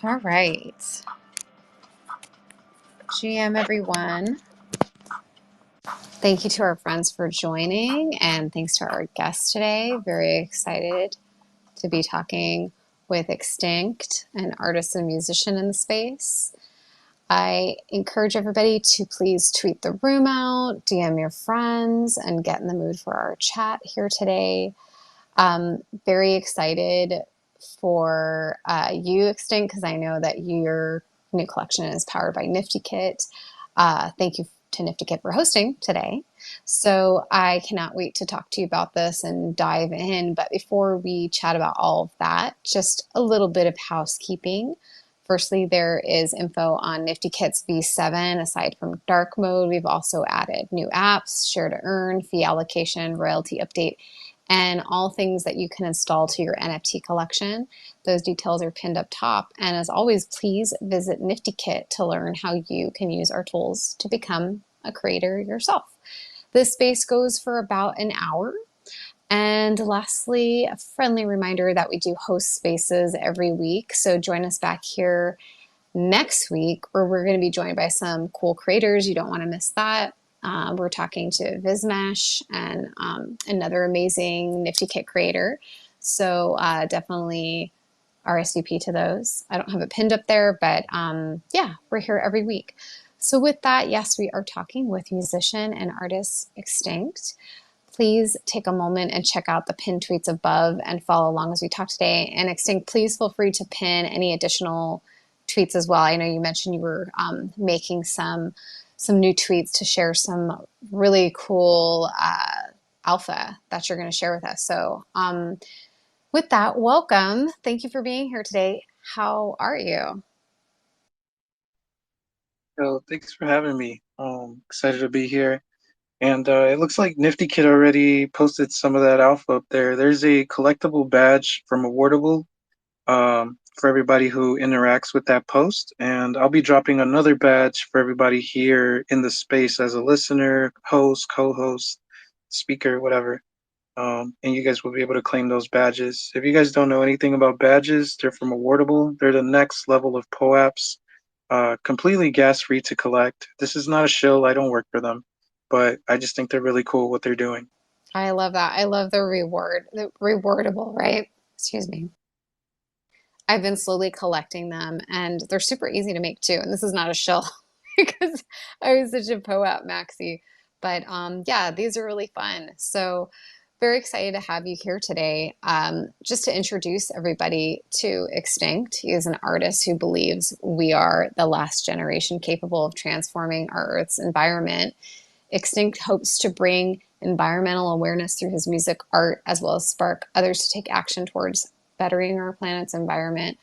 All right. GM, everyone. Thank you to our friends for joining, and thanks to our guest today. Very excited to be talking with XTincT, an artist and musician in the space. I encourage everybody to please tweet the room out, DM your friends, and get in the mood for our chat here today. Very excited for you, XTincT, because I know that your new collection is powered by NiftyKit. Thank you to NiftyKit for hosting today. So I cannot wait to talk to you about this and dive in. But before we chat about all of that, just a little bit of housekeeping. Firstly, there is info on NiftyKit's V7. Aside from dark mode, we've also added new apps, share to earn, fee allocation, royalty update, and all things that you can install to your NFT collection. Those details are pinned up top. And as always, please visit NiftyKit to learn how you can use our tools to become a creator yourself. This space goes for about an hour. And lastly, a friendly reminder that we do host spaces every week. So join us back here next week, where we're going to be joined by some cool creators. You don't want to miss that. We're talking to Vizmesh and another amazing NiftyKit creator. So definitely RSVP to those. I don't have it pinned up there, but yeah, we're here every week. So with that, yes, we are talking with musician and artist XTincT. Please take a moment and check out the pinned tweets above and follow along as we talk today. And XTincT, please feel free to pin any additional tweets as well. I know you mentioned you were making some new tweets to share some really cool alpha that you're going to share with us. So with that, welcome. Thank you for being here today. How are you? So thanks for having me. Excited to be here. And it looks like NiftyKit already posted some of that alpha up there. There's a collectible badge from Awardable for everybody who interacts with that post. And I'll be dropping another badge for everybody here in the space as a listener, host, co-host, speaker, whatever. And you guys will be able to claim those badges. If you guys don't know anything about badges, they're from Awardable. They're the next level of POAPs, completely gas free to collect. This is not a shill. I don't work for them, but I just think they're really cool what they're doing. I love that. I love the rewardable, right? Excuse me. I've been slowly collecting them, and they're super easy to make too. And this is not a shill because I was such a POAP maxi. But yeah, these are really fun. So very excited to have you here today. Just to introduce everybody to XTincT, he is an artist who believes we are the last generation capable of transforming our Earth's environment. XTincT hopes to bring environmental awareness through his music, art, as well as spark others to take action towards bettering our planet's environment,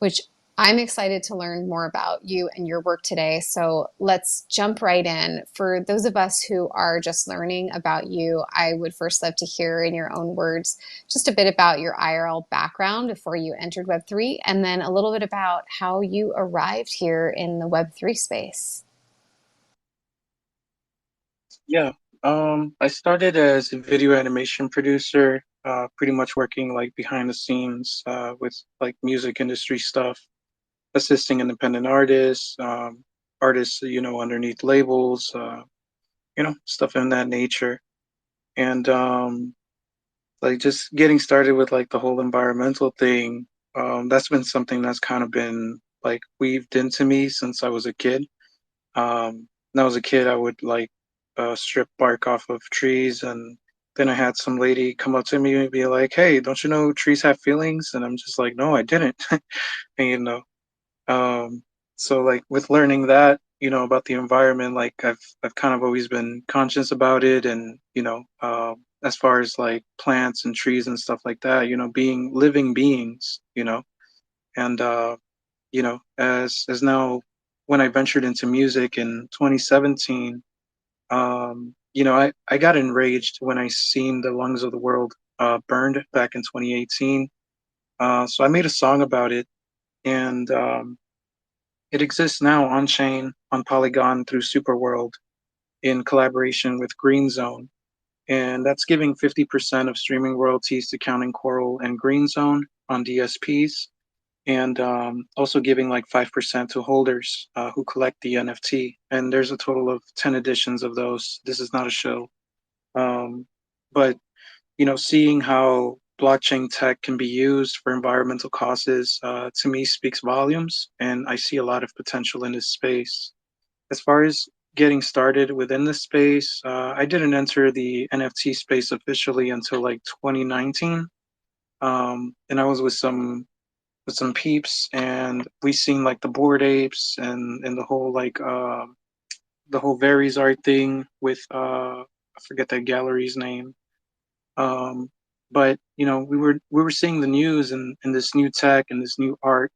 which I'm excited to learn more about you and your work today. So let's jump right in. For those of us who are just learning about you, I would first love to hear in your own words just a bit about your IRL background before you entered Web3, and then a little bit about how you arrived here in the Web3 space. Yeah. I started as a video animation producer, pretty much working like behind the scenes with like music industry stuff, assisting independent artists, artists, underneath labels, stuff in that nature. And like just getting started with like the whole environmental thing, that's been something that's kind of been like weaved into me since I was a kid. When I was a kid, I would like strip bark off of trees, and then I had some lady come up to me and be like, "Hey, don't you know trees have feelings?" And I'm just like, "No, I didn't." And um, so like with learning that, about the environment, like I've kind of always been conscious about it, and as far as like plants and trees and stuff like that, being living beings, and as now when I ventured into music in 2017, I got enraged when I seen the lungs of the world burned back in 2018. So I made a song about it, and it exists now on chain on Polygon through Superworld in collaboration with Green Zone, and that's giving 50% of streaming royalties to Counting Coral and Green Zone on DSPs. and also giving like 5% to holders who collect the NFT. And there's a total of 10 editions of those. This is not a show. Um, but seeing how blockchain tech can be used for environmental causes, to me speaks volumes, and I see a lot of potential in this space. As far as getting started within the space, I didn't enter the NFT space officially until like 2019. And I was with some peeps, and we seen like the Bored Apes and the whole like the whole Varies art thing with I forget that gallery's name. Um, but we were seeing the news and this new tech and this new art,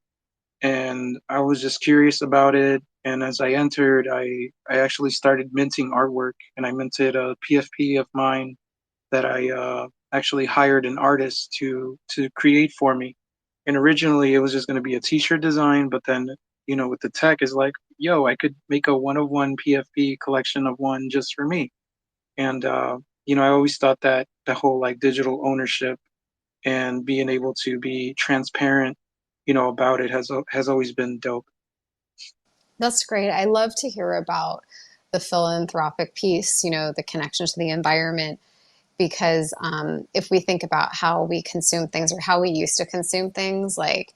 and I was just curious about it. And as I entered, I actually started minting artwork, and I minted a PFP of mine that I actually hired an artist to create for me. And originally, it was just going to be a T-shirt design, but then with the tech, is like, yo, I could make a one of one PFP collection of one just for me. And I always thought that the whole like digital ownership and being able to be transparent, about it has always been dope. That's great. I love to hear about the philanthropic piece, the connection to the environment, because if we think about how we consume things or how we used to consume things like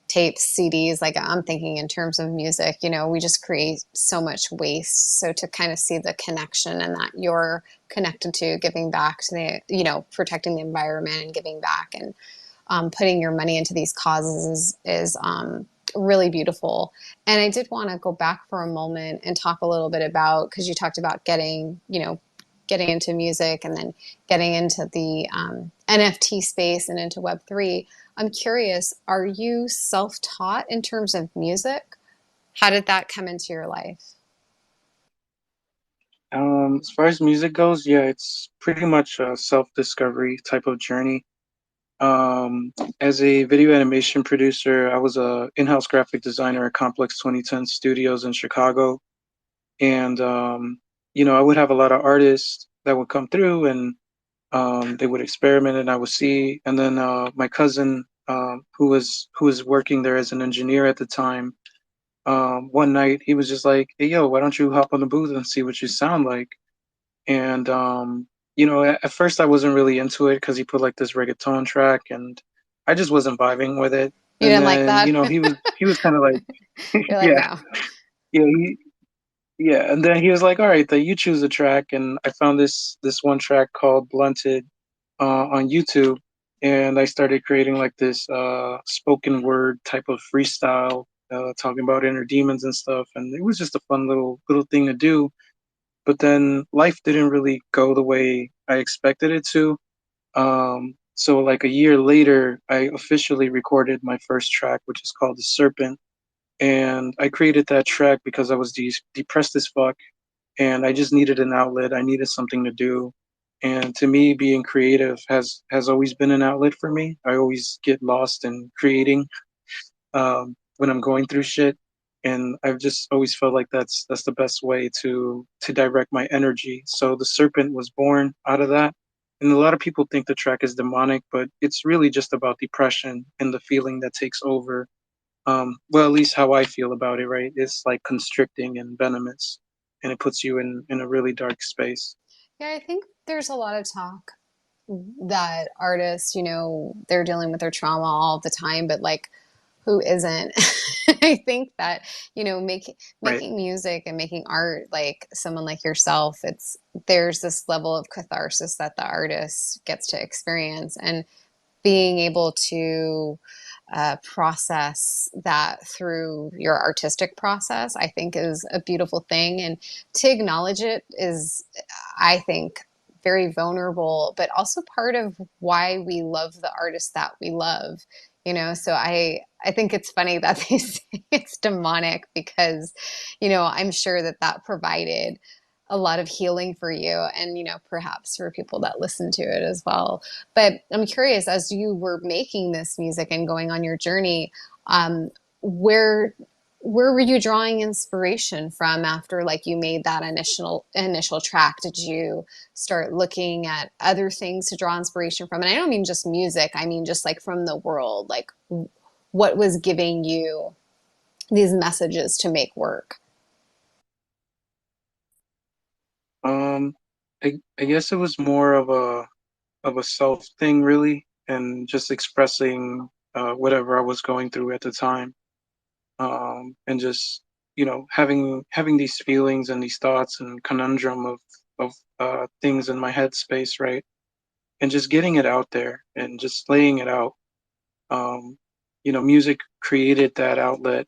tapes, CDs, like I'm thinking in terms of music, we just create so much waste. So to kind of see the connection and that you're connected to giving back to protecting the environment and giving back and putting your money into these causes is really beautiful. And I did want to go back for a moment and talk a little bit about, because you talked about getting into music and then getting into the NFT space and into Web3. I'm curious, are you self-taught in terms of music? How did that come into your life? As far as music goes, yeah, it's pretty much a self-discovery type of journey. As a video animation producer, I was a in-house graphic designer at Complex 2010 Studios in Chicago, and I would have a lot of artists that would come through, and they would experiment, and I would see. And then my cousin, who was working there as an engineer at the time, one night he was just like, "Hey, yo, why don't you hop on the booth and see what you sound like?" And at first I wasn't really into it because he put like this reggaeton track, and I just wasn't vibing with it. You And didn't like then that? he was kind of like, You're like, yeah, no. yeah, yeah. And then he was like, "All right, then you choose a track." And I found this one track called "Blunted" on YouTube, and I started creating like this spoken word type of freestyle, talking about inner demons and stuff. And it was just a fun little thing to do. But then life didn't really go the way I expected it to. So like a year later, I officially recorded my first track, which is called "The Serpent." And I created that track because I was depressed as fuck, and I just needed an outlet. I needed something to do. And to me, being creative has always been an outlet for me. I always get lost in creating when I'm going through shit, and I've just always felt like that's the best way to direct my energy. So the serpent was born out of that. And a lot of people think the track is demonic, but it's really just about depression and the feeling that takes over. Well, at least how I feel about it, right? It's like constricting and venomous, and it puts you in a really dark space. Yeah, I think there's a lot of talk that artists, they're dealing with their trauma all the time, but like, who isn't? I think that, Right. making music and making art, like someone like yourself, there's this level of catharsis that the artist gets to experience. And being able to process that through your artistic process, I think is a beautiful thing. And to acknowledge it is, I think, very vulnerable, but also part of why we love the artists that we love. So I think it's funny that they say it's demonic because, I'm sure that that provided a lot of healing for you and, perhaps for people that listen to it as well. But I'm curious, as you were making this music and going on your journey, um, where where were you drawing inspiration from after like you made that initial track? Did you start looking at other things to draw inspiration from? And I don't mean just music, I mean just like from the world. Like what was giving you these messages to make work? Um, I guess it was more of a self thing, really, and just expressing whatever I was going through at the time, and just having these feelings and these thoughts and conundrum of things in my headspace, right, and just getting it out there and just laying it out. Um, music created that outlet.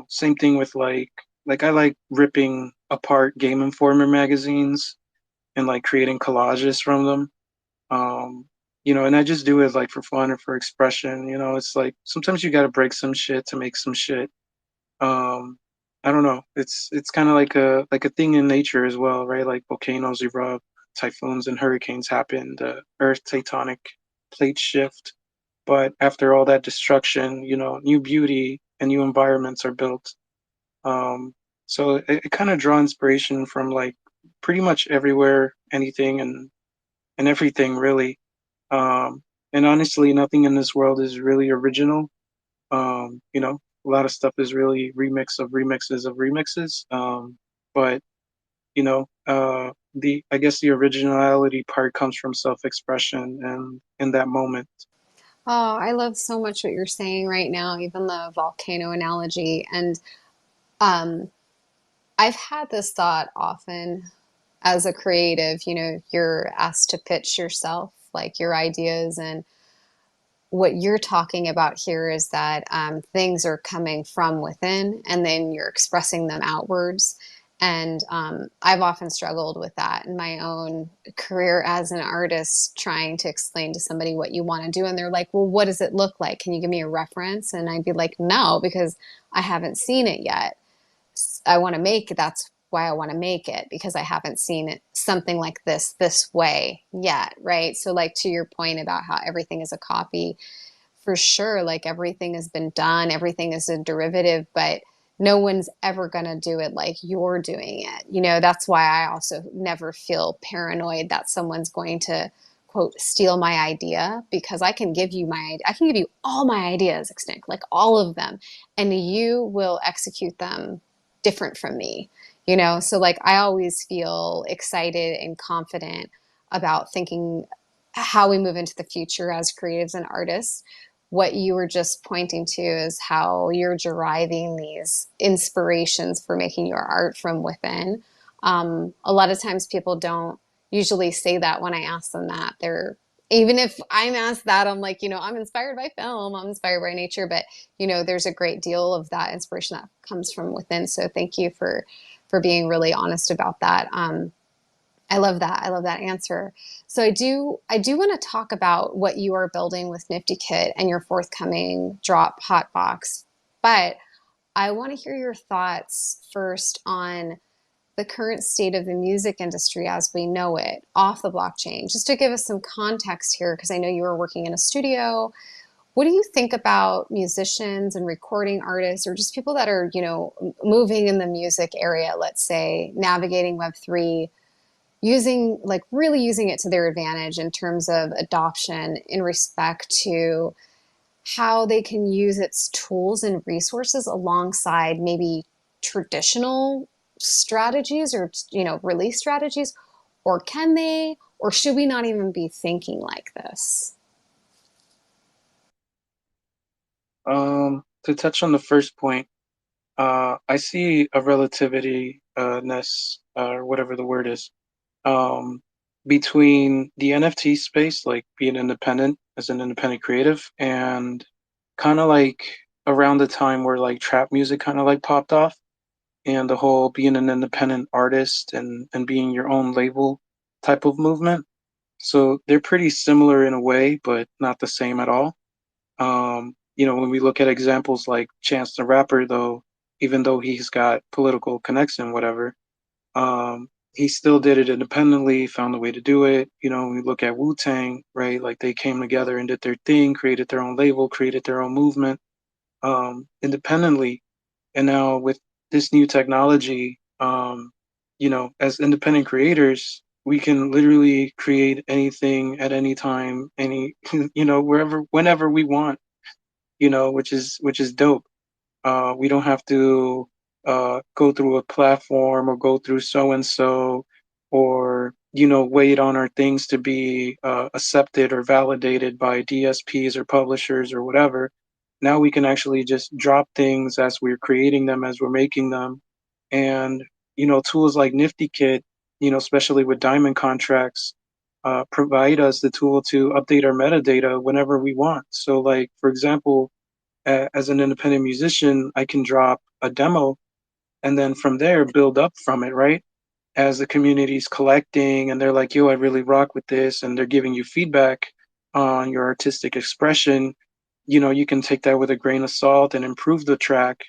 Same thing with like I like ripping apart Game Informer magazines and like creating collages from them. Um, and I just do it like for fun or for expression. It's like sometimes you got to break some shit to make some shit. Um, I don't know. It's kind of like a thing in nature as well, right? Like volcanoes erupt, typhoons and hurricanes happen, the Earth tectonic plate shift. But after all that destruction, new beauty and new environments are built. Um, so it kind of draw inspiration from like pretty much everywhere, anything and everything really. Um, and honestly, nothing in this world is really original. A lot of stuff is really remix of remixes of remixes. But the I guess the originality part comes from self-expression and in that moment. Oh, I love so much what you're saying right now, even the volcano analogy. And um, I've had this thought often as a creative, you're asked to pitch yourself, like your ideas. And what you're talking about here is that things are coming from within and then you're expressing them outwards. And I've often struggled with that in my own career as an artist, trying to explain to somebody what you want to do. And they're like, well, what does it look like? Can you give me a reference? And I'd be like, no, because I haven't seen it yet. I want to make it. That's why I want to make it, because I haven't seen it something like this way yet. Right. So, like, to your point about how everything is a copy, for sure, like everything has been done, everything is a derivative, but no one's ever going to do it like you're doing it. That's why I also never feel paranoid that someone's going to quote steal my idea, because I can give you all my ideas, XTincT, like all of them, and you will execute them different from me. So like I always feel excited and confident about thinking how we move into the future as creatives and artists. What you were just pointing to is how you're deriving these inspirations for making your art from within. A lot of times people don't usually say that when I ask them that. Even if I'm asked that, I'm like, I'm inspired by film, I'm inspired by nature, but there's a great deal of that inspiration that comes from within. So thank you for being really honest about that. I love that. I love that answer. So I do want to talk about what you are building with NiftyKit and your forthcoming drop Hotbox. But I want to hear your thoughts first on the current state of the music industry as we know it off the blockchain. Just to give us some context here, because I know you were working in a studio. What do you think about musicians and recording artists, or just people that are, moving in the music area, let's say, navigating Web3, really using it to their advantage in terms of adoption in respect to how they can use its tools and resources alongside maybe traditional strategies or release strategies, or can they, or should we not even be thinking like this? To touch on the first point, I see a relativity ness or whatever the word is, um, between the NFT space, like being independent as an independent creative, and kind of like around the time where like trap music kind of like popped off, and the whole being an independent artist and being your own label type of movement. So they're pretty similar in a way, but not the same at all. When we look at examples like Chance the Rapper, though, even though he's got political connection, whatever, he still did it independently, found a way to do it. When we look at Wu-Tang, right, like they came together and did their thing, created their own label, created their own movement, independently. And now with this new technology, as independent creators, we can literally create anything at any time, wherever, whenever we want. which is dope. We don't have to go through a platform or go through so and so, or wait on our things to be accepted or validated by DSPs or publishers or whatever. Now we can actually just drop things as we're creating them, as we're making them, and tools like NiftyKit, especially with diamond contracts, provide us the tool to update our metadata whenever we want. So, like for example, as an independent musician, I can drop a demo and then from there build up from it, right? As the community's collecting and they're like, yo, I really rock with this, and they're giving you feedback on your artistic expression, you can take that with a grain of salt and improve the track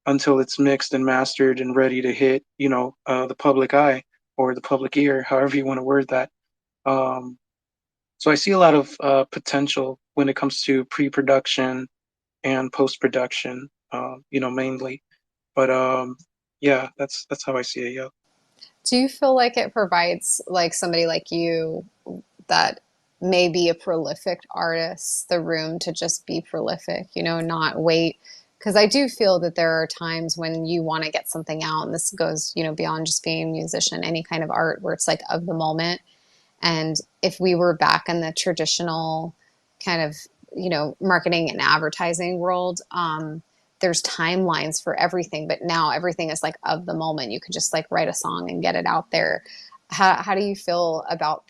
until it's mixed and mastered and ready to hit, the public eye or the public ear, however you want to word that. Um, so I see a lot of potential when it comes to pre-production and post production, mainly. But yeah, that's how I see it. Yeah. Do you feel like it provides like somebody like you that may be a prolific artist the room to just be prolific, not wait? Because I do feel that there are times when you want to get something out, and this goes, beyond just being a musician, any kind of art where it's like of the moment. And if we were back in the traditional kind of, marketing and advertising world, there's timelines for everything, but now everything is like of the moment. You could just like write a song and get it out there. How do you feel about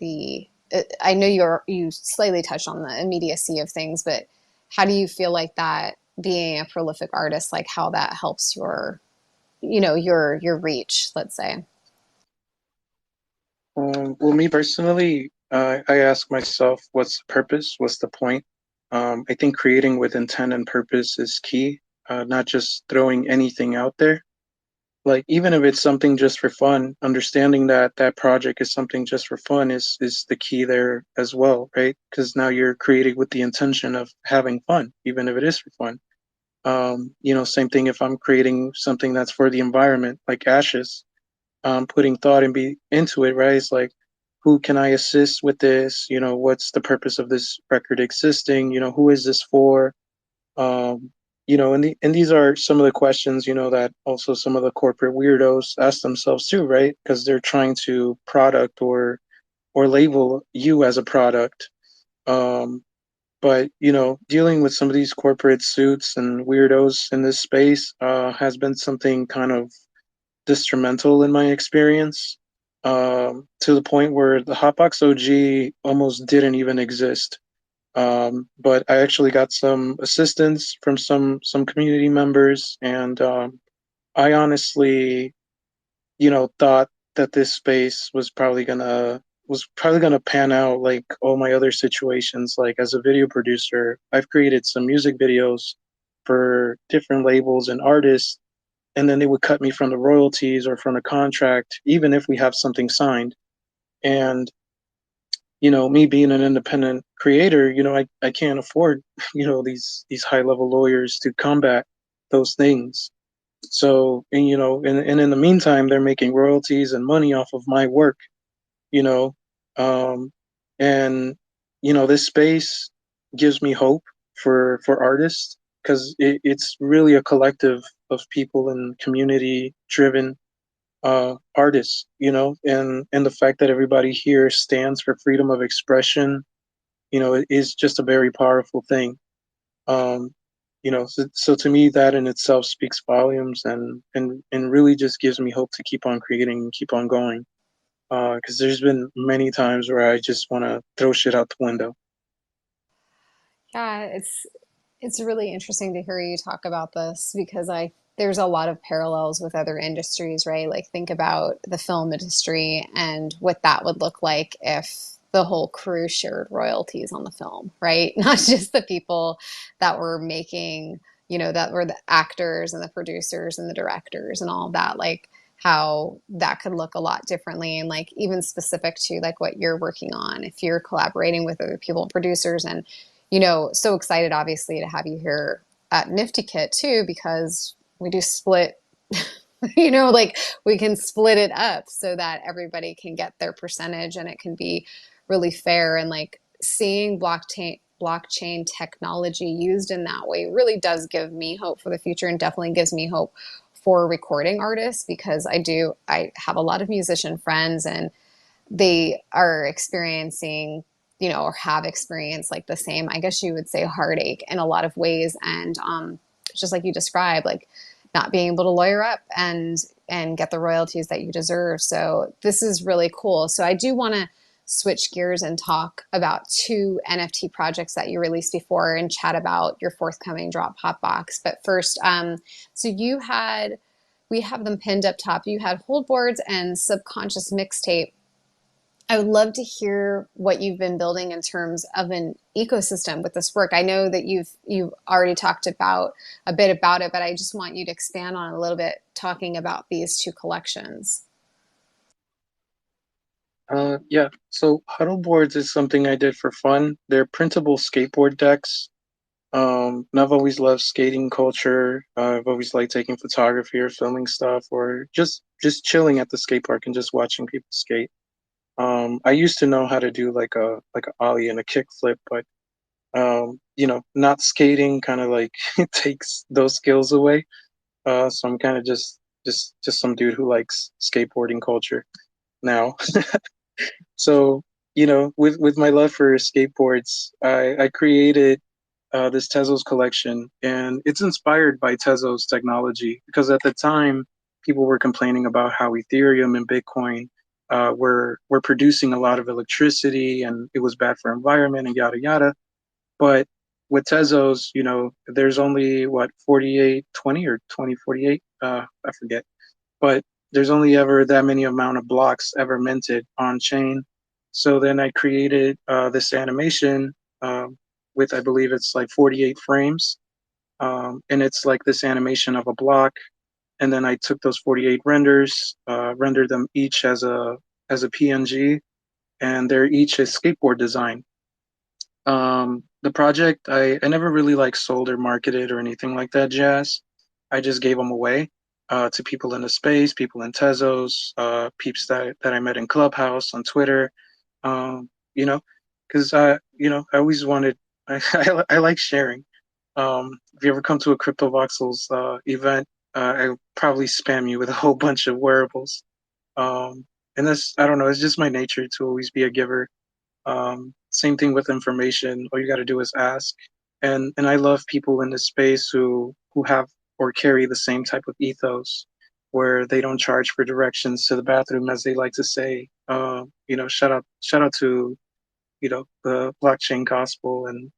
I know you slightly touched on the immediacy of things, but how do you feel like that being a prolific artist, like how that helps your reach, let's say? Well, me personally, I ask myself, what's the purpose? What's the point? I think creating with intent and purpose is key, not just throwing anything out there. Like even if it's something just for fun, understanding that that project is something just for fun is the key there as well, right? Because now you're creating with the intention of having fun, even if it is for fun. Same thing if I'm creating something that's for the environment, like ashes, putting thought and be into it, right? It's like, who can I assist with this? What's the purpose of this record existing? Who is this for? Um, and these are some of the questions, that also some of the corporate weirdos ask themselves too, right? Because they're trying to product or label you as a product. Um, but dealing with some of these corporate suits and weirdos in this space has been something kind of detrimental in my experience, to the point where the Hotbox OG almost didn't even exist. But I actually got some assistance from some community members, and I honestly, thought that this space was probably gonna pan out like all my other situations. Like as a video producer, I've created some music videos for different labels and artists, and then they would cut me from the royalties or from the contract, even if we have something signed. And me being an independent creator, I can't afford, these high level lawyers to combat those things. So, and in the meantime, they're making royalties and money off of my work, you know, um, and this space gives me hope for artists because it's really a collective of people and community driven artists, and the fact that everybody here stands for freedom of expression, it is just a very powerful thing. Um, so to me, that in itself speaks volumes and really just gives me hope to keep on creating and keep on going. Because there's been many times where I just want to throw shit out the window. Yeah, it's really interesting to hear you talk about this because I there's a lot of parallels with other industries, right? Like think about the film industry and what that would look like if the whole crew shared royalties on the film, right? Not just the people that were making, that were the actors and the producers and the directors and all of that, like how that could look a lot differently and like even specific to like what you're working on if you're collaborating with other people producers and so excited obviously to have you here at NiftyKit too, because we do split, like we can split it up so that everybody can get their percentage and it can be really fair. And like seeing blockchain technology used in that way really does give me hope for the future, and definitely gives me hope for recording artists, because I have a lot of musician friends, and they are experiencing, or have experienced like the same, I guess you would say, heartache in a lot of ways. And just like you described, like not being able to lawyer up and get the royalties that you deserve. So this is really cool. So I do want to switch gears and talk about two NFT projects that you released before, and chat about your forthcoming drop Hotbox. But first, so we have them pinned up top. You had Hold Boards and Subconscious Mixtape. I would love to hear what you've been building in terms of an ecosystem with this work. I know that you've already talked about a bit about it, but I just want you to expand on it a little bit, talking about these two collections. Yeah. So huddle boards is something I did for fun. They're printable skateboard decks. And I've always loved skating culture. I've always liked taking photography or filming stuff, or just chilling at the skate park and just watching people skate. I used to know how to do like a ollie and a kick flip, but not skating kind of like it takes those skills away. So I'm kind of just some dude who likes skateboarding culture now. So, with my love for skateboards, I created this Tezos collection, and it's inspired by Tezos technology, because at the time people were complaining about how Ethereum and Bitcoin were producing a lot of electricity, and it was bad for environment and yada yada. But with Tezos, there's only what 4820 or 2048, I forget, but there's only ever that many amount of blocks ever minted on chain. So then I created this animation with, I believe it's like 48 frames, and it's like this animation of a block. And then I took those 48 renders, rendered them each as a PNG, and they're each a skateboard design. The project, I never really like sold or marketed or anything like that jazz. I just gave them away to people in the space, people in Tezos, peeps that I met in Clubhouse, on Twitter, um, you know, because I always wanted, I like sharing. If you ever come to a Crypto Voxels event, I probably spam you with a whole bunch of wearables. And that's, I don't know, it's just my nature to always be a giver. Same thing with information. All you got to do is ask. And I love people in this space who have or carry the same type of ethos, where they don't charge for directions to the bathroom, as they like to say. Shout out to the blockchain gospel, and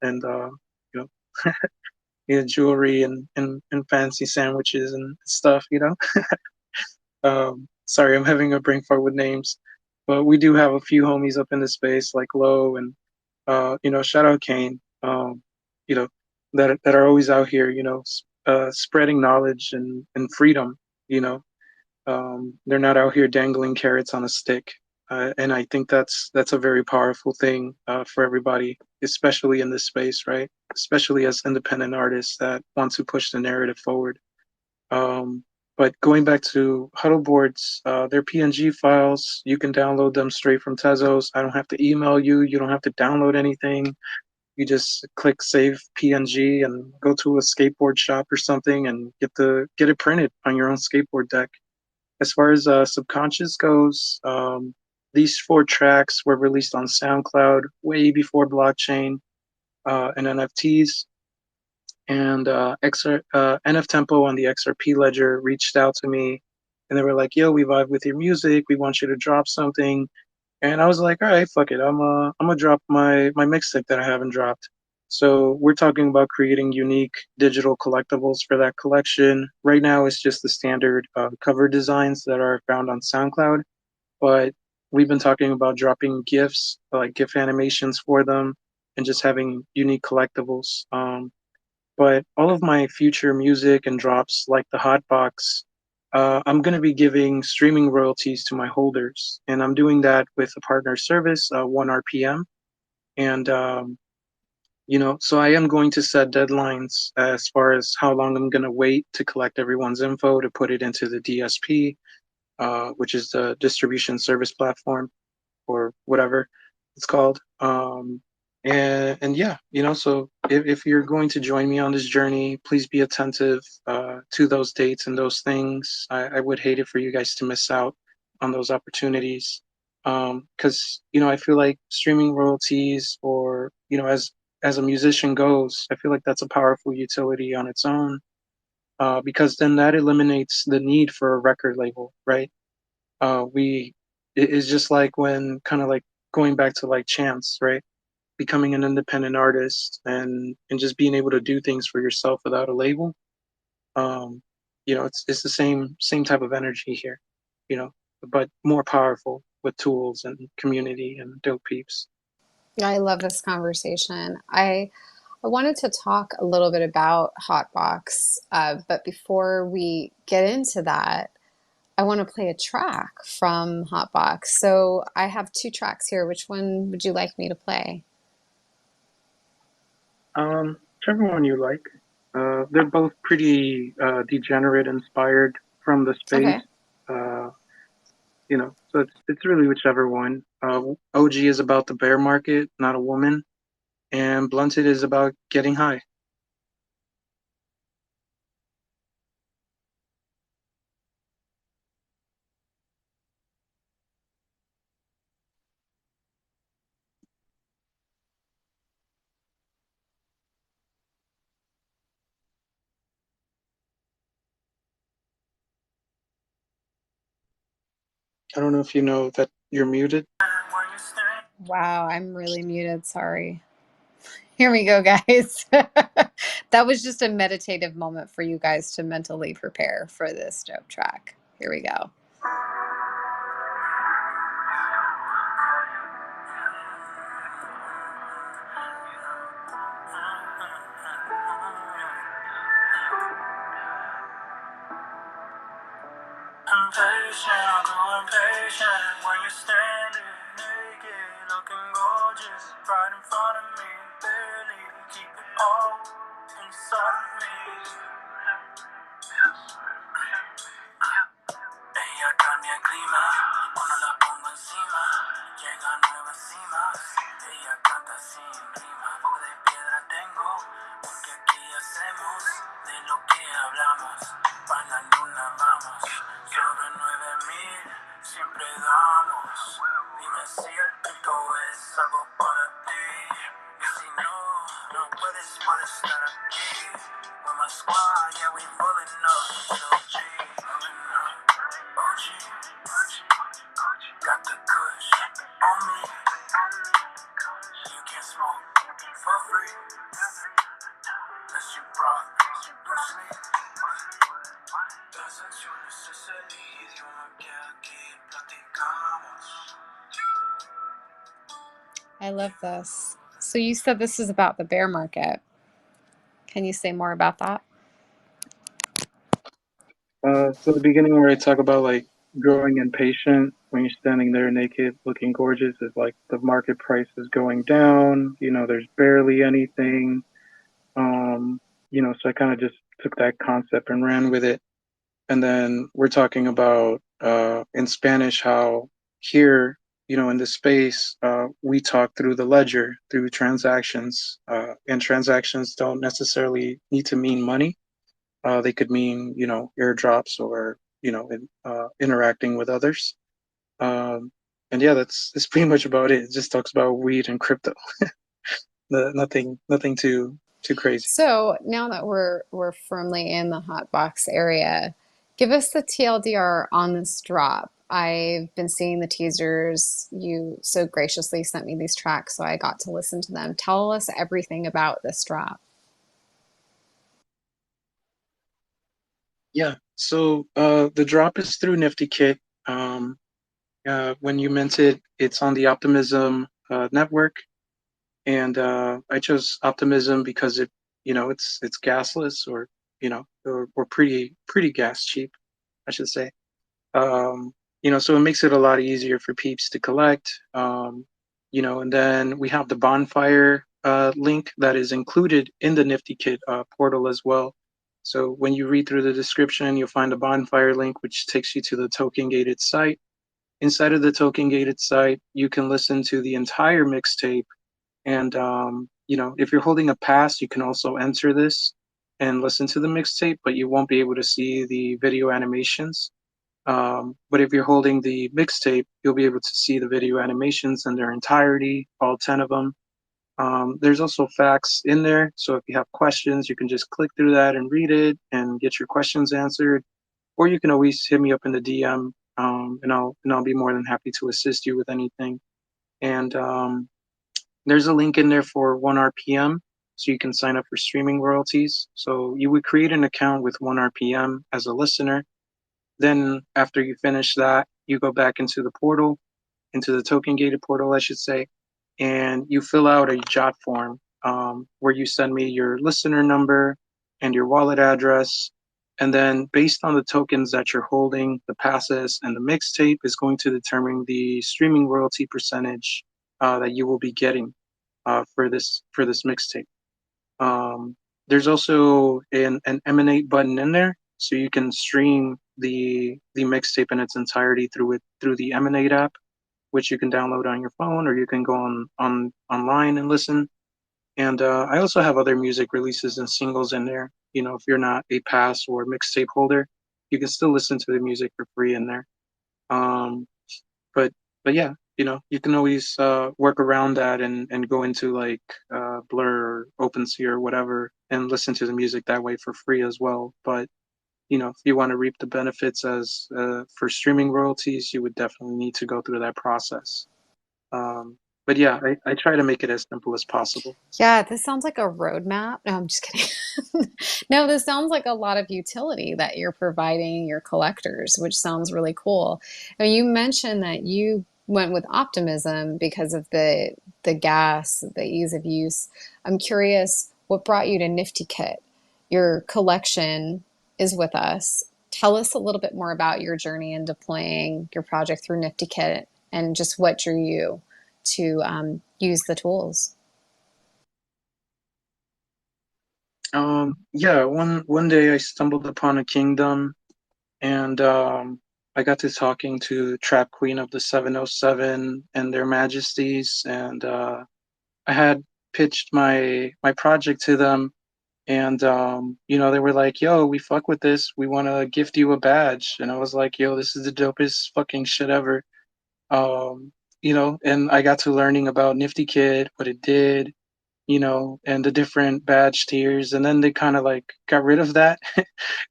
you know jewelry and fancy sandwiches and stuff. Sorry, I'm having a brain fart with names, but we do have a few homies up in the space like Low and shout out Kane, you know, that are always out here, spreading knowledge and freedom. You know, they're not out here dangling carrots on a stick, and I think that's a very powerful thing for everybody, especially in this space, right? Especially as independent artists that want to push the narrative forward. Um, but going back to huddle boards, they're PNG files. You can download them straight from Tezos. I don't have to email you. You don't have to download anything. You just click save PNG and go to a skateboard shop or something and get it printed on your own skateboard deck. As far as Subconscious goes, these 4 tracks were released on SoundCloud way before blockchain and NFTs. And NF Tempo on the XRP ledger reached out to me, and they were like, "Yo, we vibe with your music. We want you to drop something." And I was like, "All right, fuck it. I'm gonna drop my mixtape that I haven't dropped." So we're talking about creating unique digital collectibles for that collection. Right now, it's just the standard cover designs that are found on SoundCloud, but we've been talking about dropping GIFs, like GIF animations for them, and just having unique collectibles. But all of my future music and drops, like the Hotbox, I'm going to be giving streaming royalties to my holders. And I'm doing that with a partner service, 1 RPM. And, so I am going to set deadlines as far as how long I'm going to wait to collect everyone's info to put it into the DSP, which is the distribution service platform or whatever it's called. And yeah, so if you're going to join me on this journey, please be attentive to those dates and those things. I would hate it for you guys to miss out on those opportunities. Because I feel like streaming royalties, or as a musician goes, I feel like that's a powerful utility on its own. Because then that eliminates the need for a record label, right? We it is just like when kind of like going back to like chance, right? Becoming an independent artist and just being able to do things for yourself without a label. um it's the same type of energy here, you know but more powerful with tools and community and dope peeps. I love this conversation. I wanted to talk a little bit about Hotbox, but before we get into that, I want to play a track from Hotbox. So I have two tracks here. Which one would you like me to play? Whichever one you like. They're both pretty degenerate inspired from the space. Okay. uh so it's really whichever one. OG is about the bear market, not a woman, and Blunted is about getting high. I don't know if you know that you're muted. Wow, I'm really muted. Sorry. Here we go, guys. That was just a meditative moment for you guys to mentally prepare for this dope track. Here we go. Impatient, I'll go impatient when you're standing naked, looking gorgeous, right in front of me, barely keep it all inside of me. Ella cambia el clima, cuando la pongo encima, llega a nuevas cimas. Ella canta sin rima, boca de piedra tengo, porque aquí hacemos de lo que hablamos. Para la luna vamos, sobre 9000 siempre damos. Dime si el pito es algo para ti, y si no, no puedes estar aquí. With my squad, yeah, we rolling up, so G, rolling up. OG, got the kush on me. You can smoke for free, unless you brought loosely. Entonces yo no sé si el idioma que aquí platicamos. I love this. So you said this is about the bear market. Can you say more about that? So the beginning where I talk about like growing impatient when you're standing there naked looking gorgeous is like the market price is going down, there's barely anything. So I kind of just took that concept and ran with it. And then we're talking about in Spanish how here, in this space, we talk through the ledger, through transactions, and transactions don't necessarily need to mean money. They could mean, airdrops or, interacting with others. Um, and yeah, that's pretty much about it. It just talks about weed and crypto. Nothing too crazy. So now that we're firmly in the hot box area, give us the TLDR on this drop. I've been seeing the teasers. You so graciously sent me these tracks, so I got to listen to them. Tell us everything about this drop. Yeah. So the drop is through NiftyKit. Um, when you mint it, it's on the Optimism network, and I chose Optimism because it's gasless, or pretty gas cheap, I should say. So it makes it a lot easier for peeps to collect. And then we have the bonfire link that is included in the NiftyKit portal as well. So when you read through the description, you'll find a bonfire link, which takes you to the token gated site. Inside of the token gated site, you can listen to the entire mixtape And if you're holding a pass, you can also enter this and listen to the mixtape, but you won't be able to see the video animations. But if you're holding the mixtape, you'll be able to see the video animations in their entirety, all 10 of them. There's also facts in there, so if you have questions, you can just click through that and read it and get your questions answered. Or you can always hit me up in the DM, and I'll be more than happy to assist you with anything. And there's a link in there for 1 RPM, so you can sign up for streaming royalties. So you would create an account with 1 RPM as a listener. Then after you finish that, you go back into the portal, into the token gated portal, I should say, and you fill out a jot form where you send me your listener number and your wallet address. And then based on the tokens that you're holding, the passes and the mixtape is going to determine the streaming royalty percentage that you will be getting for this mixtape. Um, there's also an emanate button in there, so you can stream the mixtape in its entirety through the emanate app, which you can download on your phone, or you can go on online and listen. And I also have other music releases and singles in there. If you're not a pass or mixtape holder, you can still listen to the music for free in there. Um, but but yeah, you can always work around that and go into like Blur or OpenSea or whatever and listen to the music that way for free as well. But if you want to reap the benefits as for streaming royalties, you would definitely need to go through that process. Um, but yeah, I try to make it as simple as possible. Yeah, this sounds like a roadmap. No, I'm just kidding. No, this sounds like a lot of utility that you're providing your collectors, which sounds really cool. Now, you mentioned that you went with optimism because of the gas, the ease of use. I'm curious, what brought you to NiftyKit? Your collection is with us. Tell us a little bit more about your journey in deploying your project through NiftyKit and just what drew you to use the tools. Yeah, one day I stumbled upon a kingdom, and I got to talking to Trap Queen of the 707 and their majesties, and I had pitched my project to them, and they were like, "Yo, we fuck with this. We want to gift you a badge." And I was like, "Yo, this is the dopest fucking shit ever." And I got to learning about NiftyKit, what it did, and the different badge tiers. And then they kind of like got rid of that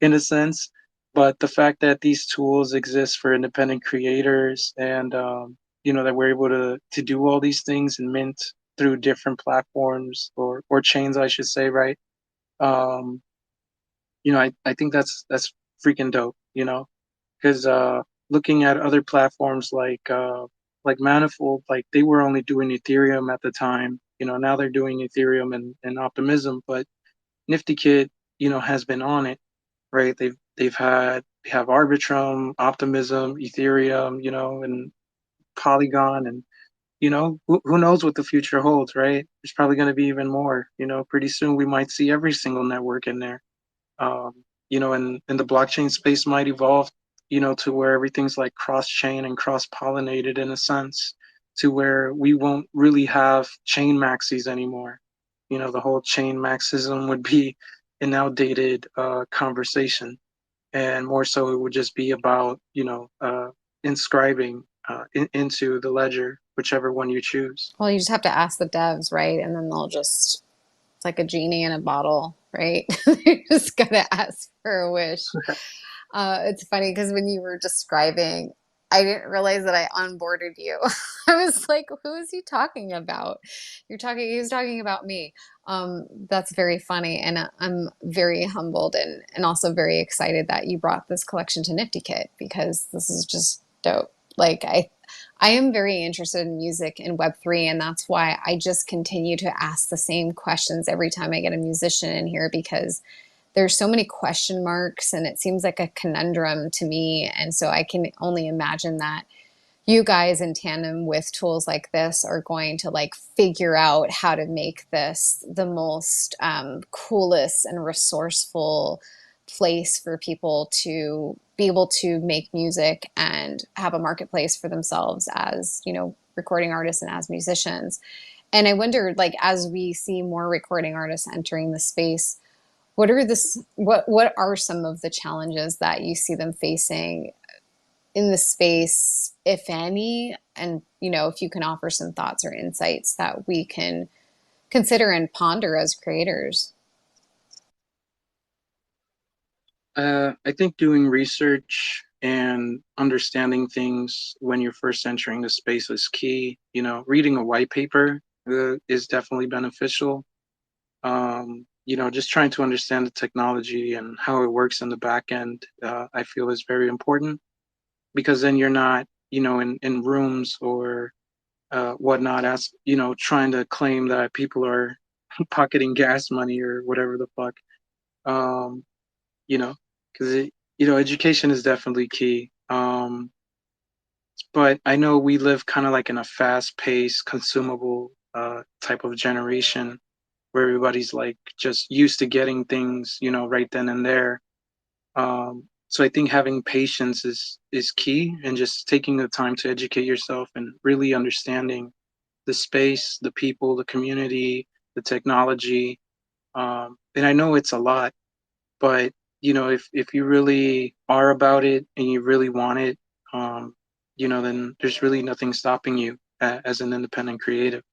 in a sense. But the fact that these tools exist for independent creators and, that we're able to do all these things and mint through different platforms or chains, I should say, right? Um, I think that's freaking dope, because looking at other platforms like Manifold, like they were only doing Ethereum at the time. Now they're doing Ethereum and Optimism, but NiftyKit, has been on it, right? They have Arbitrum, Optimism, Ethereum, and Polygon, and who knows what the future holds, right? There's probably going to be even more. Pretty soon we might see every single network in there. um, and the blockchain space might evolve, to where everything's like cross chain and cross pollinated in a sense, to where we won't really have chain maxis anymore. The whole chain maxism would be an outdated conversation, and more so it would just be about, inscribing into the ledger, whichever one you choose. Well, you just have to ask the devs, right? And then they'll just, it's like a genie in a bottle, right? You just gotta ask for a wish. It's funny because when you were describing, I didn't realize that I onboarded you. I was like, who is he talking about? He was talking about me. That's very funny. And I'm very humbled and also very excited that you brought this collection to NiftyKit because this is just dope. Like, I am very interested in music and Web3, and that's why I just continue to ask the same questions every time I get a musician in here because there's so many question marks and it seems like a conundrum to me. And so I can only imagine that you guys in tandem with tools like this are going to like figure out how to make this the most coolest and resourceful place for people to be able to make music and have a marketplace for themselves as recording artists and as musicians. And I wondered, like, as we see more recording artists entering the space, what are some of the challenges that you see them facing in the space, if any? And, if you can offer some thoughts or insights that we can consider and ponder as creators. I think doing research and understanding things when you're first entering the space is key. Reading a white paper is definitely beneficial. Just trying to understand the technology and how it works in the back end, I feel is very important because then you're not, in rooms or whatnot, as trying to claim that people are pocketing gas money or whatever the fuck. Um, you know, because education is definitely key. But I know we live kind of like in a fast-paced, consumable type of generation where everybody's like just used to getting things, right then and there. So I think having patience is key, and just taking the time to educate yourself and really understanding the space, the people, the community, the technology. And I know it's a lot, but if you really are about it and you really want it, then there's really nothing stopping you as an independent creative.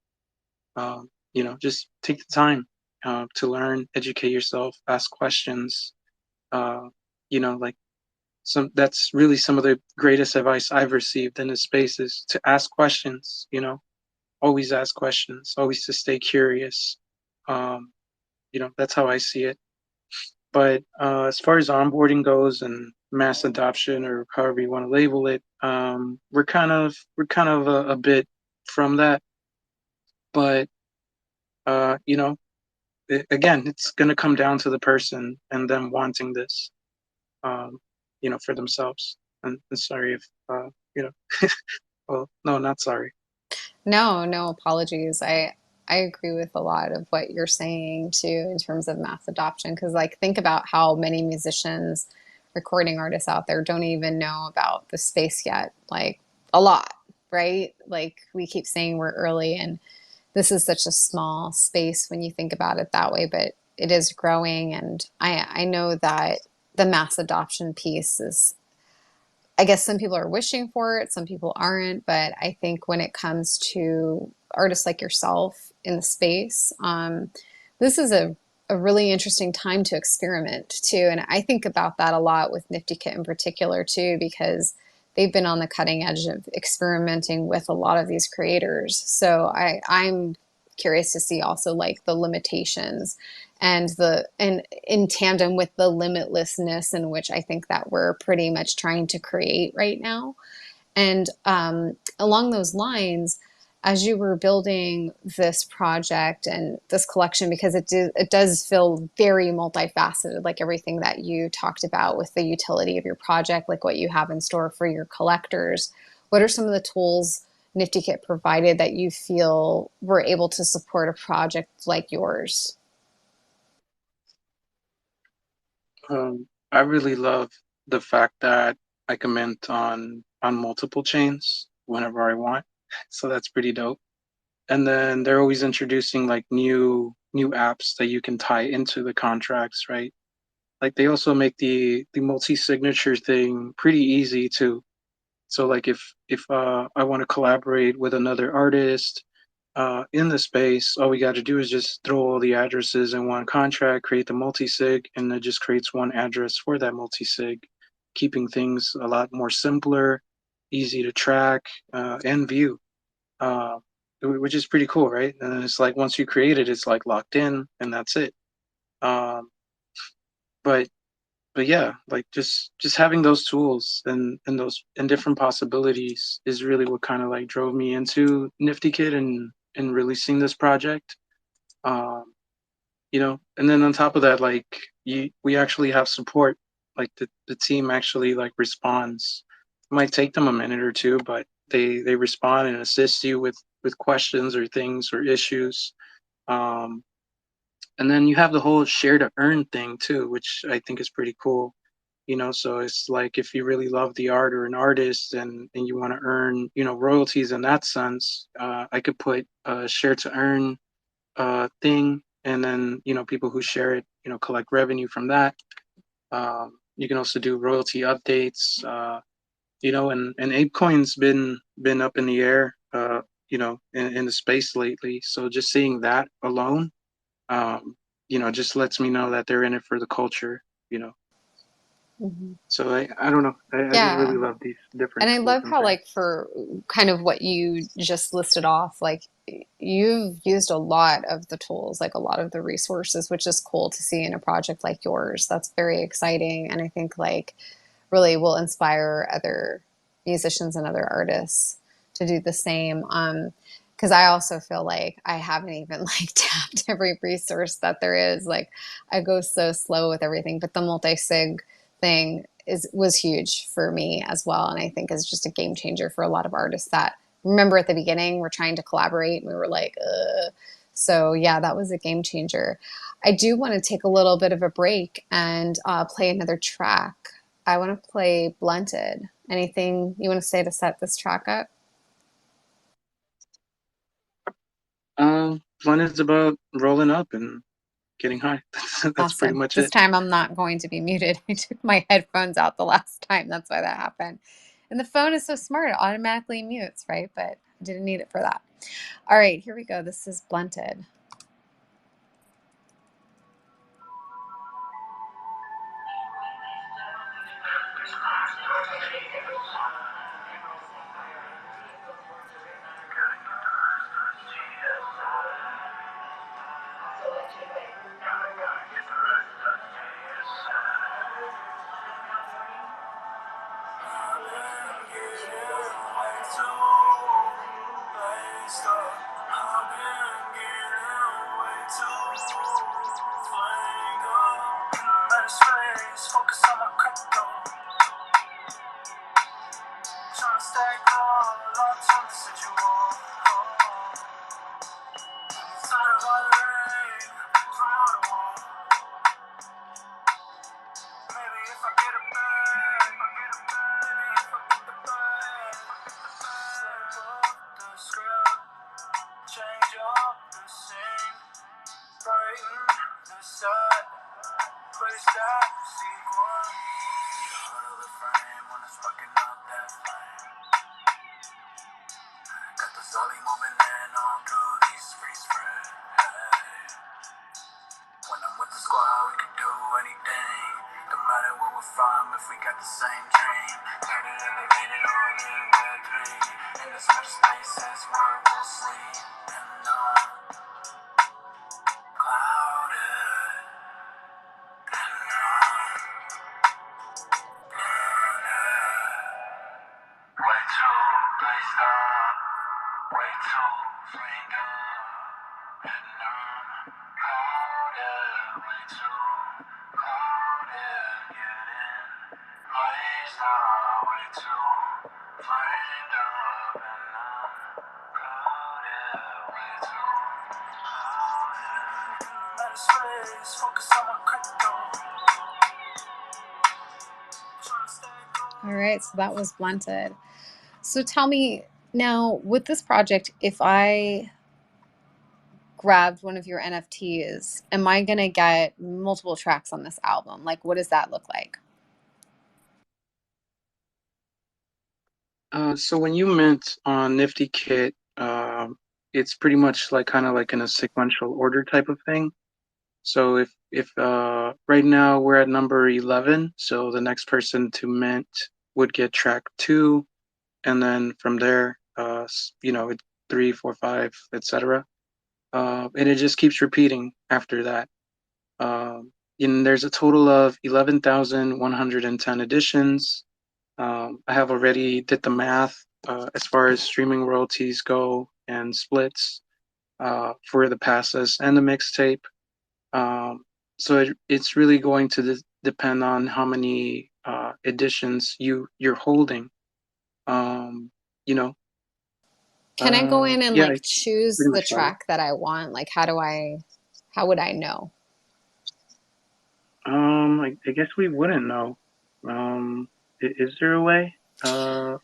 Just take the time to learn, educate yourself, ask questions. Uh, like that's really some of the greatest advice I've received in this space is to ask questions. Always ask questions, always to stay curious. Um, that's how I see it. But as far as onboarding goes and mass adoption or however you want to label it, we're kind of a bit from that. But again, it's going to come down to the person and them wanting this, um, for themselves. And sorry if you know, well, no, not sorry. No, no apologies. I agree with a lot of what you're saying too in terms of mass adoption because like think about how many musicians, recording artists out there don't even know about the space yet. Like a lot, right? Like we keep saying we're early and this is such a small space when you think about it that way, but it is growing and I know that the mass adoption piece is I guess some people are wishing for it, some people aren't, but I think when it comes to artists like yourself in the space, this is a really interesting time to experiment too. And I think about that a lot with NiftyKit in particular too, because they've been on the cutting edge of experimenting with a lot of these creators. So I'm curious to see also like the limitations and in tandem with the limitlessness in which I think that we're pretty much trying to create right now. And along those lines, as you were building this project and this collection, because it does feel very multifaceted, like everything that you talked about with the utility of your project, like what you have in store for your collectors. What are some of the tools NiftyKit provided that you feel were able to support a project like yours? I really love the fact that I can mint on multiple chains whenever I want, so that's pretty dope. And then they're always introducing like new apps that you can tie into the contracts, right? Like they also make the multi-signature thing pretty easy too. So like if I want to collaborate with another artist in the space, all we got to do is just throw all the addresses in one contract, create the multi-sig, and it just creates one address for that multi-sig, keeping things a lot more simpler, easy to track and view, uh, which is pretty cool, right? And then it's like once you create it, it's like locked in, and that's it. Um, but but yeah, like just having those tools and those and different possibilities is really what kind of like drove me into NiftyKit and releasing this project. Um, and then on top of that, like we actually have support. Like the team actually like responds. It might take them a minute or two, but they respond and assist you with questions or things or issues. And then you have the whole share to earn thing too, which I think is pretty cool. So it's like if you really love the art or an artist and you want to earn, royalties in that sense, I could put a share to earn thing, and then, people who share it, collect revenue from that. You can also do royalty updates, and ApeCoin's been up in the air, in the space lately. So just seeing that alone, just lets me know that they're in it for the culture, you know. Mhm. So I don't know. I just really Yeah. love these different And I tools love and how, things. like, for kind of what you just listed off, like, you've used a lot of the tools, like a lot of the resources, which is cool to see in a project like yours. That's very exciting. And I think, like, really will inspire other musicians and other artists to do the same. Because I also feel like I haven't even like tapped every resource that there is. Like I go so slow with everything, but the multi-sig thing was huge for me as well, and I think is just a game changer for a lot of artists that remember at the beginning we're trying to collaborate and we were like, ugh. So yeah, that was a game changer. I do want to take a little bit of a break and play another track. I want to play Blunted. Anything you want to say to set this track up? One is about rolling up and getting high. That's pretty Awesome. much This it. time I'm not going to be muted. I took my headphones out the last time. That's why that happened. And the phone is so smart, it automatically mutes, right? But I didn't need it for that. All right, here we go. This is Blunted. Focus on my crypto. Trying to stack all lots on the residual. Tired of all the rain from all the wall. Maybe if I get a bag, maybe if I get the bag, slip up the script, change up the scene, brighten the side, place that sequence. The heart of the frame when it's fucking up that flame. Got the Zully moving in on through these freeze frame. Hey. When I'm with the squad, we can do anything. No matter what we're from, if we got the same dream. Turn it elevated on in Web 3. In as much space as where we'll sleep. And clouded. And blinded. Way too blazed up. Way too flamed up. And clouded. Way too clouded. Getting blazed up. Way too flamed up. And clouded. Way too clouded. Let us race. Focus on my crypto. All right, so that was Blunted. So tell me now, with this project, if I grabbed one of your NFTs, am I going to get multiple tracks on this album? Like, what does that look like? So when you mint on NiftyKit, it's pretty much like kind of like in a sequential order type of thing. So if right now we're at number 11, so the next person to mint would get track two, and then from there, three, four, five, etc. And it just keeps repeating after that. And there's a total of 11,110 editions. I have already did the math as far as streaming royalties go and splits for the passes and the mixtape. Um, so it's really going to depend on how many editions you're holding. Um, you know, Can I go in and yeah, like it's choose pretty the much about it. track that I want? Like, how would I know? I guess we wouldn't know. Is there a way?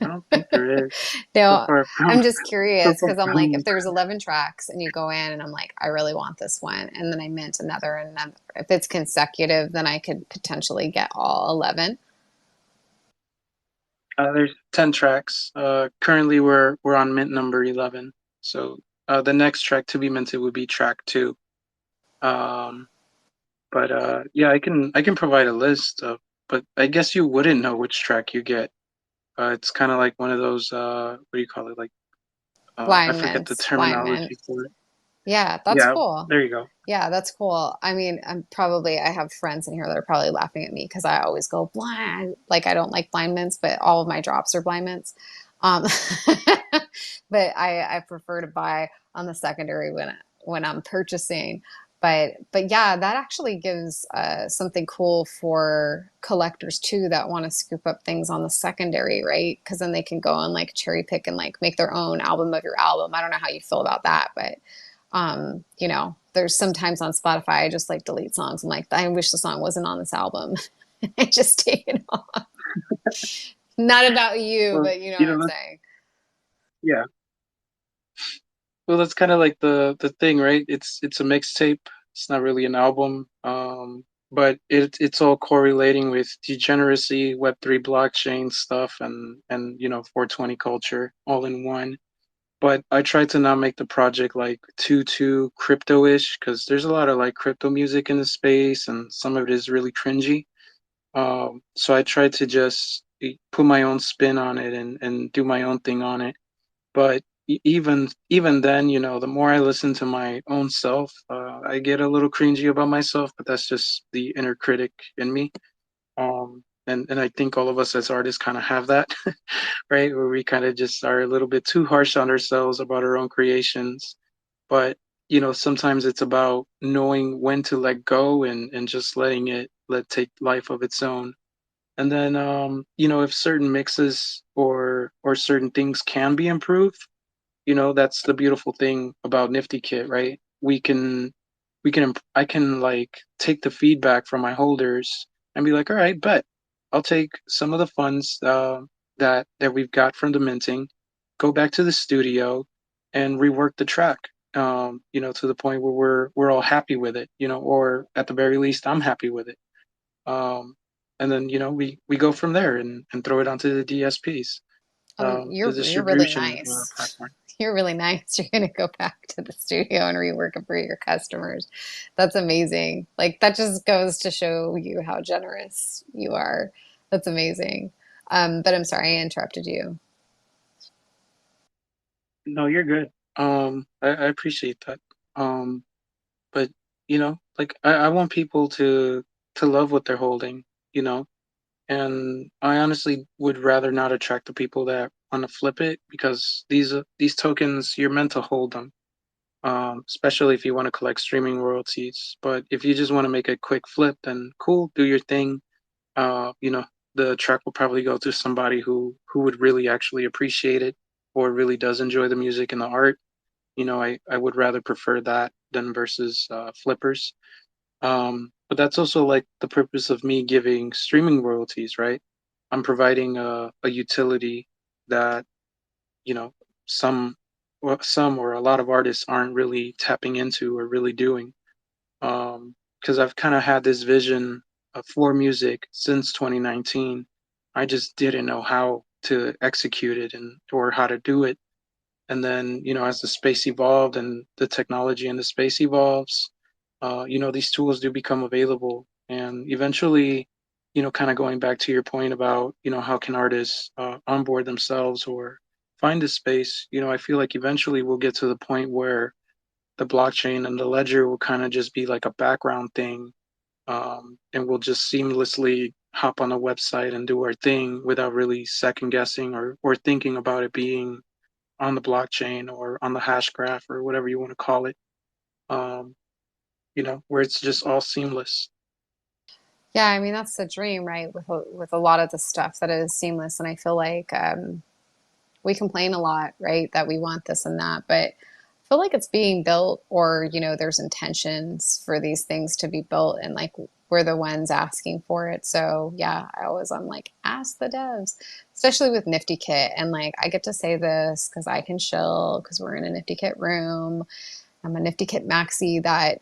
I don't think there is. So No, far from I'm just so curious far because I'm like, if from. there's 11 tracks and you go in and I'm like, I really want this one, and then I mint another and another. If it's consecutive, then I could potentially get all 11. There's 10 tracks. Currently we're on mint number 11. So the next track to be minted would be track two. Um, but yeah, I can provide a list of. But I guess you wouldn't know which track you get. It's kind of like one of those. What do you call it? Like I Blind forget the mints, blind terminology mints. for it. Yeah, that's Yeah, cool. there you go. Yeah, that's cool. I mean, I have friends in here that are probably laughing at me because I always go blind. Like I don't like blind mints, but all of my drops are blind mints. Um, but I prefer to buy on the secondary when I'm purchasing. But yeah, that actually gives something cool for collectors too that want to scoop up things on the secondary, right? Because then they can go and like cherry pick and like make their own album of your album. I don't know how you feel about that, but there's sometimes on Spotify I just like delete songs. I'm like, I wish the song wasn't on this album. I just take it off. Not about you, Well, but you know what I'm that's saying. yeah. Well, that's kind of like the thing, right? It's a mixtape. It's not really an album. But it's all correlating with degeneracy, Web3 blockchain stuff, and 420 culture all in one. But I try to not make the project like too crypto-ish because there's a lot of like crypto music in the space, and some of it is really cringy. So I try to just put my own spin on it and do my own thing on it. But even then, the more I listen to my own self, I get a little cringy about myself. But that's just the inner critic in me. And I think all of us as artists kind of have that, right? Where we kind of just are a little bit too harsh on ourselves about our own creations. But sometimes it's about knowing when to let go and just letting it let take life of its own. And then if certain mixes or certain things can be improved, that's the beautiful thing about NiftyKit, right? I can like take the feedback from my holders and be like, all right, bet I'll take some of the funds that we've got from the minting, go back to the studio and rework the track, to the point where we're all happy with it, or at the very least I'm happy with it. Um, and then we go from there and throw it onto the DSPs, the You're really distribution nice. platform. You're really nice. You're gonna go back to the studio and rework it for your customers. That's amazing. Like that just goes to show you how generous you are. That's amazing. But I'm sorry I interrupted you. No, you're good. I appreciate that. But like I want people to love what they're holding, you know, and I honestly would rather not attract the people that want to flip it because these tokens you're meant to hold them. Especially if you want to collect streaming royalties. But if you just want to make a quick flip, then cool, do your thing. Uh, you know, the track will probably go to somebody who would really actually appreciate it or really does enjoy the music and the art. I would rather prefer that than versus flippers. But that's also like the purpose of me giving streaming royalties, right? I'm providing a utility that, you know, some some or a lot of artists aren't really tapping into or really doing. Because I've kind of had this vision for music since 2019. I just didn't know how to execute it and or how to do it. And then, as the space evolved and the technology in the space evolves, these tools do become available. And eventually, kind of going back to your point about, how can artists onboard themselves or find this space, I feel like eventually we'll get to the point where the blockchain and the ledger will kind of just be like a background thing. And we'll just seamlessly hop on a website and do our thing without really second guessing or thinking about it being on the blockchain or on the hash graph or whatever you want to call it, um, where it's just all seamless. Yeah, I mean that's the dream, right? With a lot of the stuff that is seamless, and I feel like we complain a lot, right, that we want this and that, but I feel like it's being built, or there's intentions for these things to be built, and like we're the ones asking for it. So yeah, I'm like, ask the devs, especially with NiftyKit. And like, I get to say this because I can chill because we're in a NiftyKit room. I'm a NiftyKit maxi that,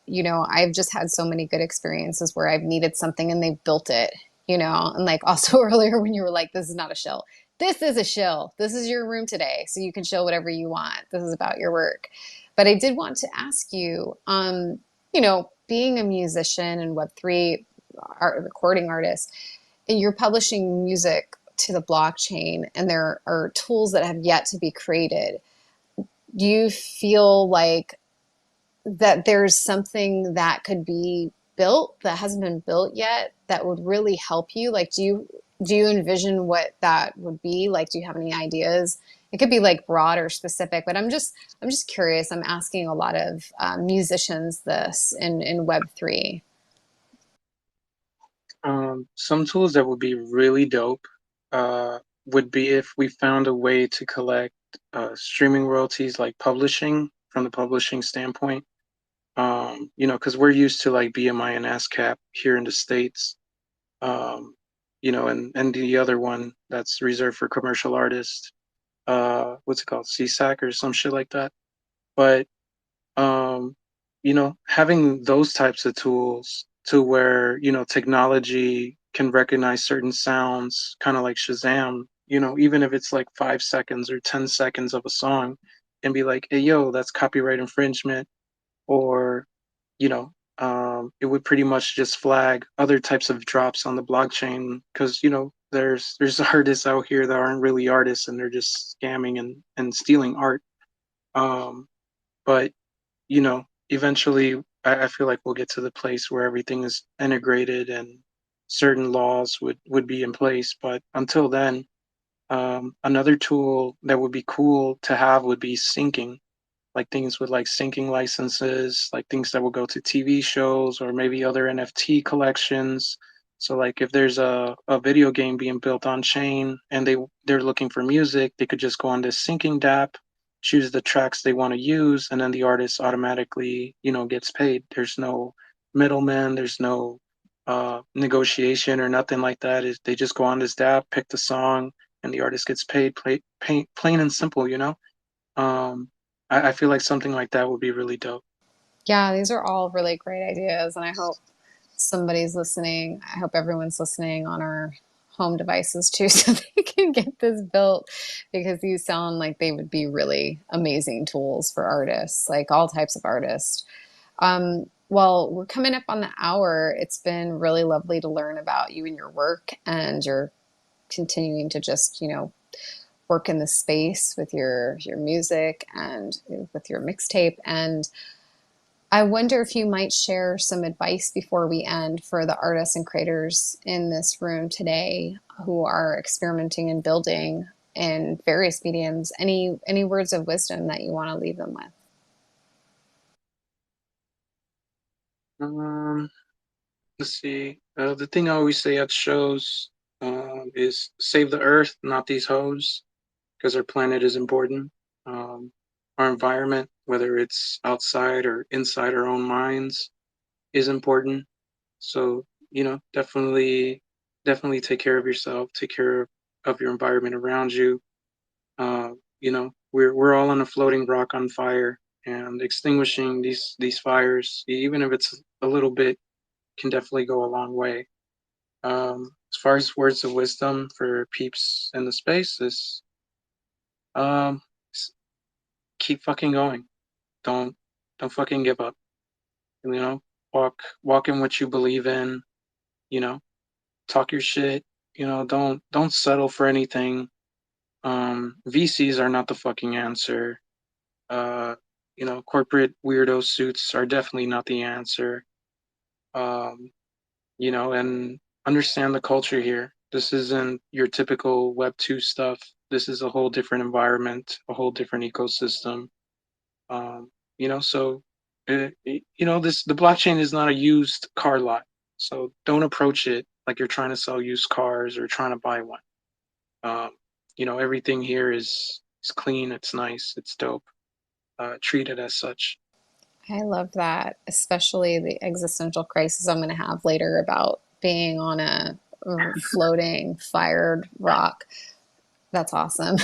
I've just had so many good experiences where I've needed something and they've built it, and like also earlier when you were like, this is not a shill. This is a shill. This is your room today. So you can chill whatever you want. This is about your work. But I did want to ask you, being a musician and Web3 art, recording artist, and you're publishing music to the blockchain and there are tools that have yet to be created. Do you feel like that there's something that could be built that hasn't been built yet that would really help you? Like, do you envision what that would be? Like, do you have any ideas? It could be like broad or specific, but I'm just curious. I'm asking a lot of musicians this in Web3. Some tools that would be really dope would be if we found a way to collect streaming royalties, like publishing from the publishing standpoint. Because we're used to like BMI and ASCAP here in the States, um, and the other one that's reserved for commercial artists, what's it called, CSAC or some shit like that. But um, having those types of tools to where, technology can recognize certain sounds, kind of like Shazam, even if it's like 5 seconds or 10 seconds of a song, and be like, hey, yo, that's copyright infringement, or, it would pretty much just flag other types of drops on the blockchain because, there's artists out here that aren't really artists and they're just scamming and stealing art. Um, but eventually I feel like we'll get to the place where everything is integrated and certain laws would be in place. But until then, another tool that would be cool to have would be syncing, like things with like syncing licenses, like things that will go to TV shows or maybe other NFT collections. So like if there's a video game being built on chain and they're looking for music, they could just go on this syncing DApp, choose the tracks they want to use, and then the artist automatically, gets paid. There's no middleman, there's no negotiation or nothing like that. They just go on this DApp, pick the song, and the artist gets paid, plain and simple. Um, I feel like something like that would be really dope. Yeah, these are all really great ideas, and I hope somebody's listening. I hope everyone's listening on our home devices too, so they can get this built because these sound like they would be really amazing tools for artists, like all types of artists. Well, we're coming up on the hour. It's been really lovely to learn about you and your work, and you're continuing to just, work in the space with your music and with your mixtape. And I wonder if you might share some advice before we end for the artists and creators in this room today who are experimenting and building in various mediums. Any words of wisdom that you want to leave them with? Um, let's see. The thing I always say at shows is save the earth, not these hoes, because our planet is important. Um, our environment, whether it's outside or inside our own minds, is important. So, definitely take care of yourself, take care of your environment around you. We're all on a floating rock on fire, and extinguishing these fires, even if it's a little bit, can definitely go a long way. As far as words of wisdom for peeps in the space is, um, keep fucking going. Don't don't fucking give up. You know, walk in what you believe in. You know, talk your shit. Don't settle for anything. VCs are not the fucking answer. Uh, corporate weirdo suits are definitely not the answer. Um, and understand the culture here. This isn't your typical Web2 stuff. This is a whole different environment, a whole different ecosystem. So the blockchain is not a used car lot. So don't approach it like you're trying to sell used cars or trying to buy one. Um, everything here is clean, it's nice, it's dope. Treat it as such. I love that, especially the existential crisis I'm going to have later about being on a floating fired rock. That's awesome.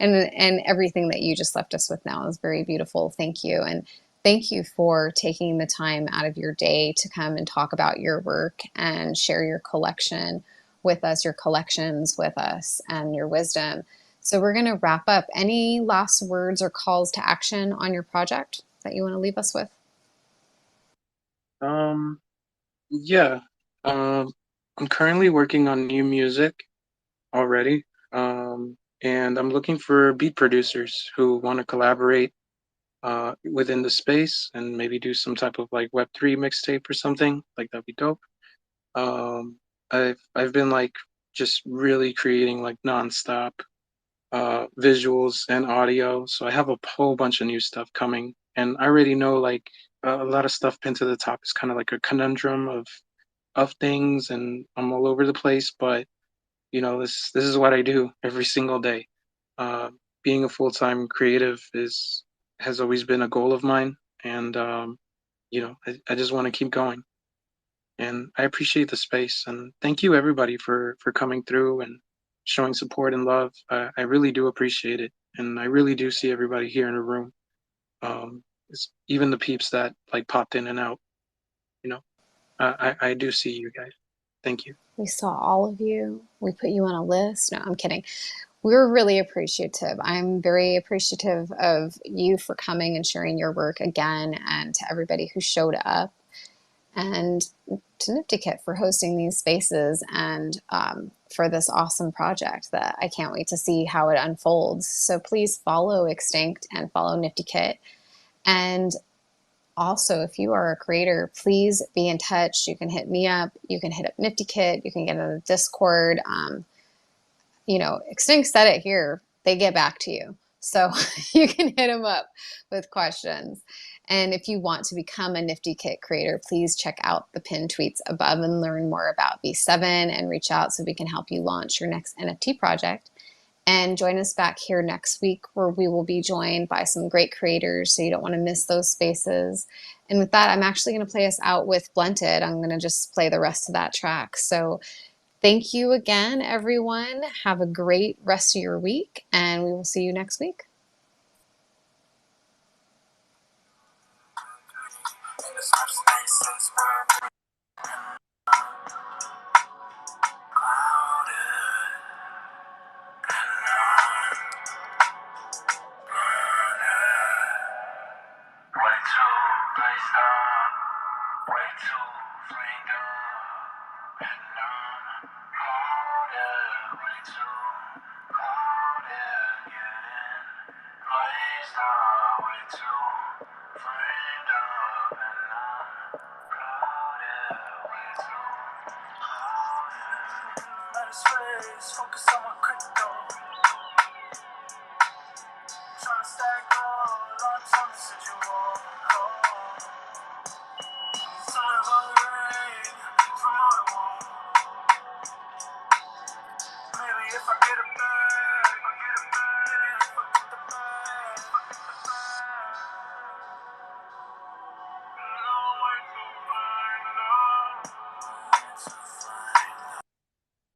And everything that you just left us with now is very beautiful. Thank you. And thank you for taking the time out of your day to come and talk about your work and share your collection with us, your collections with us, and your wisdom. So we're going to wrap up. Any last words or calls to action on your project that you want to leave us with? Um, yeah. I'm currently working on new music already. And I'm looking for beat producers who want to collaborate within the space and maybe do some type of like Web3 mixtape or something. Like that'd be dope. Um, I've been like just really creating like nonstop visuals and audio. So I have a whole bunch of new stuff coming, and I already know like a lot of stuff pinned to the top is kind of like a conundrum of things, and I'm all over the place. But you know, this is what I do every single day. Uh, Being a full-time creative is has always been a goal of mine, and you know, I just want to keep going. And I appreciate the space, and thank you everybody for coming through and showing support and love. I really do appreciate it, and I really do see everybody here in the room. It's even the peeps that like popped in and out. You know, I do see you guys. Thank you. We saw all of you. We put you on a list. No, I'm kidding. We're really appreciative. I'm very appreciative of you for coming and sharing your work again, and to everybody who showed up, and to NiftyKit for hosting these spaces, and for this awesome project that I can't wait to see how it unfolds. So please follow XTincT and follow NiftyKit. And also, if you are a creator, please be in touch. You can hit me up. You can hit up NiftyKit. You can get on the Discord. XTincT said it here. They get back to you. So you can hit them up with questions. And if you want to become a NiftyKit creator, please check out the pinned tweets above and learn more about V7 and reach out so we can help you launch your next NFT project. And join us back here next week where we will be joined by some great creators, so you don't want to miss those spaces. And with that, I'm actually going to play us out with Blunted. I'm going to just play the rest of that track. So thank you again, everyone. Have a great rest of your week, and we will see you next week. Focus on my crypto. Trying to stack gold on some residual. Son of a rain from out the womb. Maybe if I get it back.